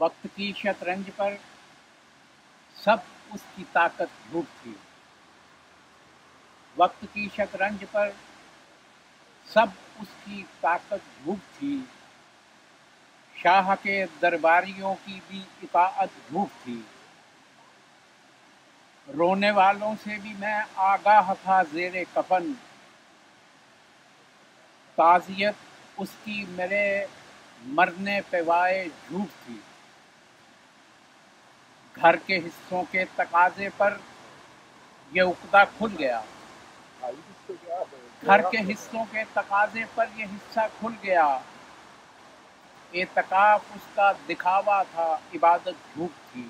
وقت کی شطرنج پر سب اس کی طاقت جھوٹ تھی. وقت کی شطرنج پر سب اس کی طاقت جھوٹ تھی. شاہ کے درباریوں کی بھی اطاعت جھوٹ تھی. رونے والوں سے بھی میں آگاہ تھا زیر کفن. تعزیت اس کی میرے مرنے پہ وائے جھوٹ تھی. گھر کے حصوں کے تقاضے پر یہ عقدہ کھل گیا. گھر کے حصوں کے تقاضے پر یہ حصہ کھل گیا. اعتکاف اس کا دکھاوا تھا، عبادت جھوٹ تھی.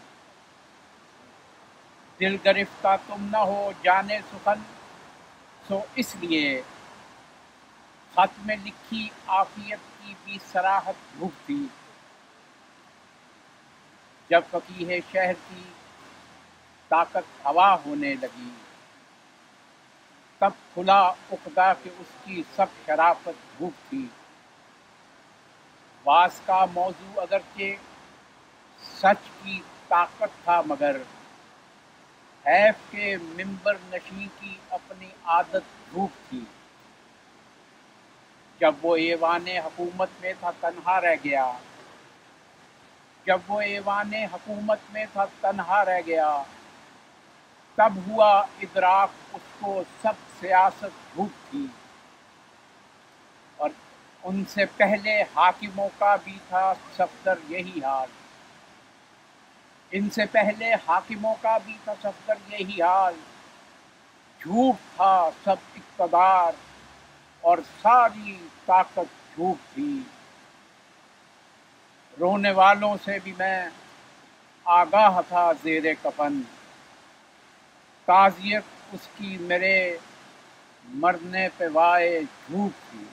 دل گرفتہ تم نہ ہو جانے سخن، سو اس لیے خط میں لکھی عافیت کی بھی صراحت جھوٹ تھی. جب فقیہ شہر کی طاقت ہوا ہونے لگی، تب کھلا عقدہ کہ اس کی سب شرافت جھوٹ تھی. واس کا موضوع اگرچہ سچ کی طاقت تھا، مگر حیف کے منبر نشین کی اپنی عادت جھوٹ تھی. جب وہ ایوان حکومت میں تھا تنہا رہ گیا، جب وہ ایوان حکومت میں تھا تنہا رہ گیا، تب ہوا ادراک اس کو سب سیاست جھوٹ تھی. اور ان سے پہلے حاکموں کا بھی تھا صفدر یہی حال. ان سے پہلے حاکموں کا بھی تھا صفدر یہی حال. جھوٹ تھا سب اقتدار اور ساری طاقت جھوٹ تھی. رونے والوں سے بھی میں آگاہ تھا زیر کفن. تعزیت اس کی میرے مرنے پہ وائے جھوٹ تھی.